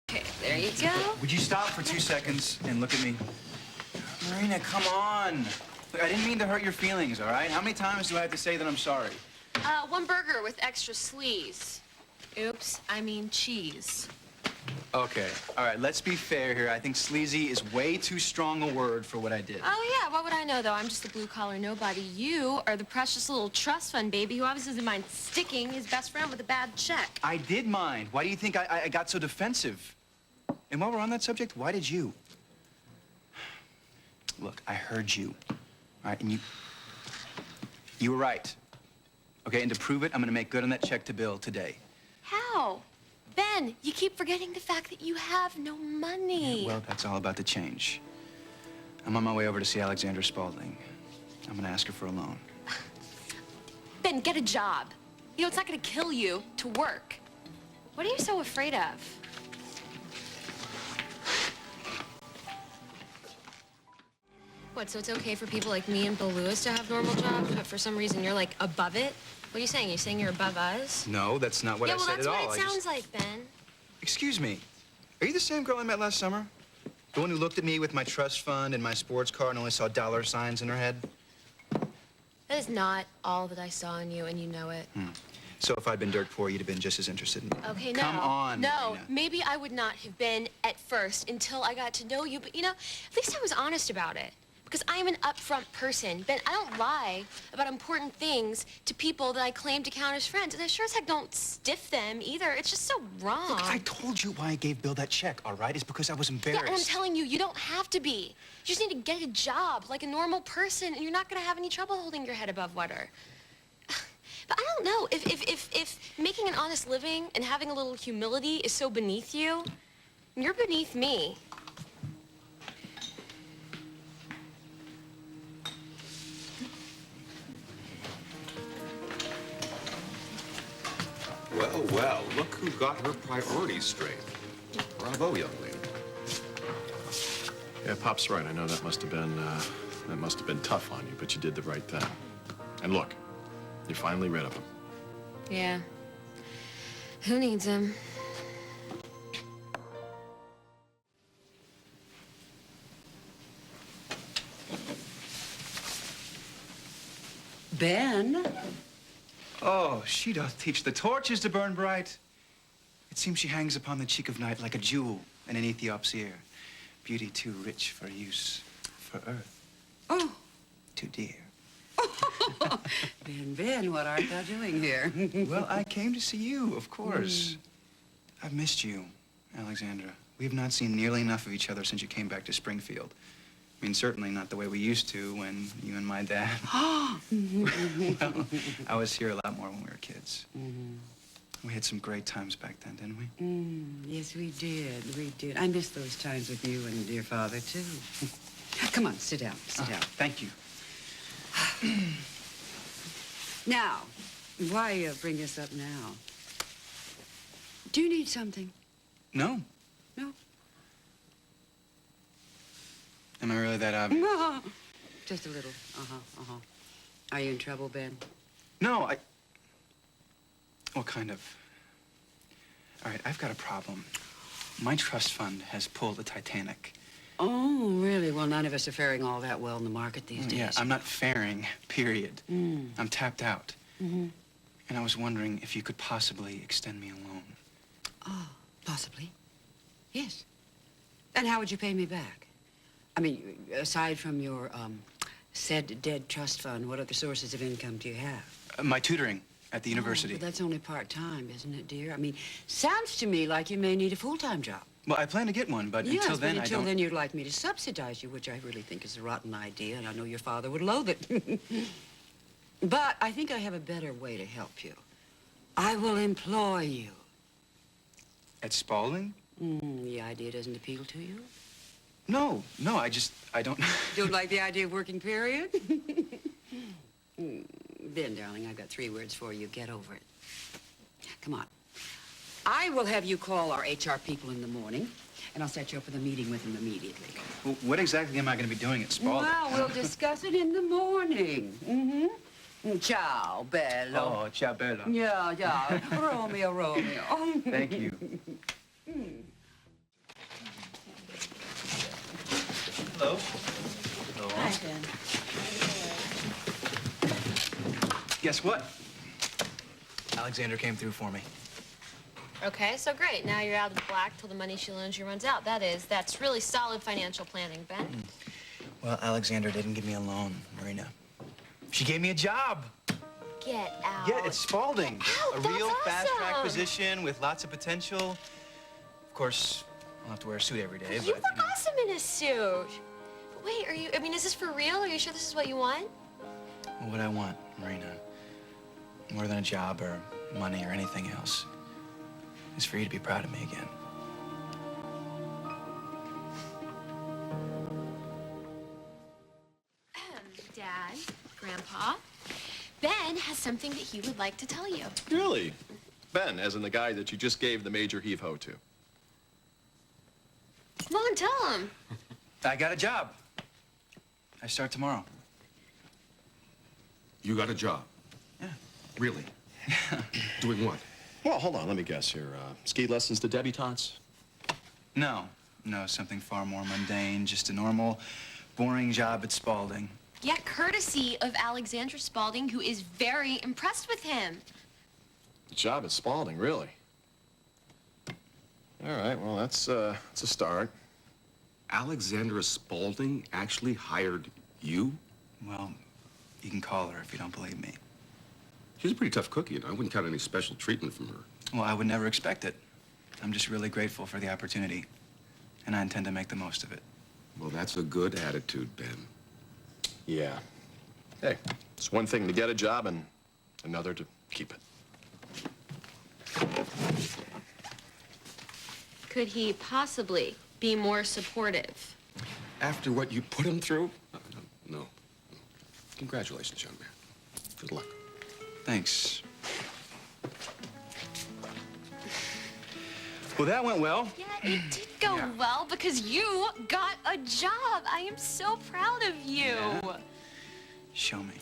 Okay, there you go. Would you stop for 2 seconds and look at me? Marina, come on. Look, I didn't mean to hurt your feelings, all right? How many times do I have to say that I'm sorry? One burger with extra sleaze. Oops, I mean cheese. Okay, all right, let's be fair here. I think sleazy is way too strong a word for what I did. Oh, yeah, what would I know, though? I'm just a blue-collar nobody. You are the precious little trust fund baby who obviously doesn't mind sticking his best friend with a bad check. I did mind. Why do you think I got so defensive? And while we're on that subject, why did you? Look, I heard you, all right, and you were right. Okay, and to prove it, I'm gonna make good on that check to Bill today. How? Ben, you keep forgetting the fact that you have no money. Yeah, well, that's all about to change. I'm on my way over to see Alexandra Spaulding. I'm gonna ask her for a loan. Ben, get a job. You know, it's not gonna kill you to work. What are you so afraid of? What, so it's okay for people like me and Bill Lewis to have normal jobs, but for some reason you're, like, above it? What are you saying? You're saying you're above us? No, that's not what I said at all. Yeah, well, that's what it sounds like, Ben. Excuse me. Are you the same girl I met last summer? The one who looked at me with my trust fund and my sports car and only saw dollar signs in her head? That is not all that I saw in you, and you know it. So if I'd been dirt poor, you'd have been just as interested in me. Okay, no. Come on, No, Marina. maybe I would not have been at first until I got to know you, but, you know, at least I was honest about it. Because I am an upfront person. Ben, I don't lie about important things to people that I claim to count as friends. And I sure as heck don't stiff them either. It's just so wrong. Look, I told you why I gave Bill that check, all right? It's because I was embarrassed. Yeah, and I'm telling you, you don't have to be. You just need to get a job like a normal person, and you're not going to have any trouble holding your head above water. But I don't know, if making an honest living and having a little humility is so beneath you, you're beneath me. Well, well, look who got her priorities straight. Bravo, young lady. Yeah, Pop's right. I know that must have been tough on you, but you did the right thing. And look, you're finally rid of him. Yeah. Who needs him? Ben? Oh, she doth teach the torches to burn bright. It seems she hangs upon the cheek of night like a jewel in an Ethiop's ear. Beauty too rich for use, for earth. Oh. Too dear. Ben, what art thou doing here? Well, I came to see you, of course. I've missed you, Alexandra. We have not seen nearly enough of each other since you came back to Springfield. I mean, certainly not the way we used to when you and my dad... Well, I was here a lot more when we were kids. We had some great times back then, didn't we? Yes, we did. I miss those times with you and dear father, too. Come on, sit down, sit down. Thank you. Now, why bring this up now? Do you need something? No. No? Am I really that obvious? No. Just a little. Are you in trouble, Ben? No, Well, kind of. All right, I've got a problem. My trust fund has pulled the Titanic. Oh, really? Well, none of us are faring all that well in the market these days. Yeah, I'm not faring, period. I'm tapped out. And I was wondering if you could possibly extend me a loan. Oh, possibly. Yes. And how would you pay me back? I mean, aside from your, said dead trust fund, what other sources of income do you have? My tutoring at the university. But that's only part-time, isn't it, dear? I mean, sounds to me like you may need a full-time job. Well, I plan to get one, but Yes, until then, but until I don't... then, you'd like me to subsidize you, which I really think is a rotten idea, and I know your father would loathe it. But I think I have a better way to help you. I will employ you. At Spaulding? The idea doesn't appeal to you? No, I don't... Don't like the idea of working, period? Ben, darling, I've got 3 words for you. Get over it. Come on. I will have you call our HR people in the morning, and I'll set you up with a meeting with them immediately. Well, what exactly am I going to be doing at Spaulding? Well, we'll discuss it in the morning. Ciao, bello. Oh, ciao, bello. Yeah. Romeo. Thank you. Guess what? Alexandra came through for me. Okay, so great. Now you're out of the black till the money she loans you runs out. That's really solid financial planning, Ben. Well, Alexandra didn't give me a loan, Marina. She gave me a job. Get out. Yeah, it's Spalding. Wow, A that's real fast-track awesome. position with lots of potential. Of course, I'll have to wear a suit every day, You but, look awesome in a suit. But wait, is this for real? Are you sure this is what you want? Well, what I want, Marina, more than a job or money or anything else, is for you to be proud of me again. Dad, Grandpa, Ben has something that he would like to tell you. Really? Ben, as in the guy that you just gave the major heave-ho to. Come on, tell him. I got a job. I start tomorrow. You got a job? Yeah. Really? Doing what? Well, hold on, let me guess here. Ski lessons to debutantes? No, something far more mundane, just a normal, boring job at Spalding. Yeah, courtesy of Alexandra Spalding, who is very impressed with him. The job at Spalding, really? All right, well, that's a start. Alexandra Spalding actually hired you? Well, you can call her if you don't believe me. She's a pretty tough cookie, and I wouldn't count any special treatment from her. Well, I would never expect it. I'm just really grateful for the opportunity, and I intend to make the most of it. Well, that's a good attitude, Ben. Yeah. Hey, it's one thing to get a job and another to keep it. Could he possibly be more supportive? After what you put him through? No. Congratulations, young man. Good luck. Thanks. Well, that went well. Yeah, it did go well because you got a job. I am so proud of you. Yeah? Show me.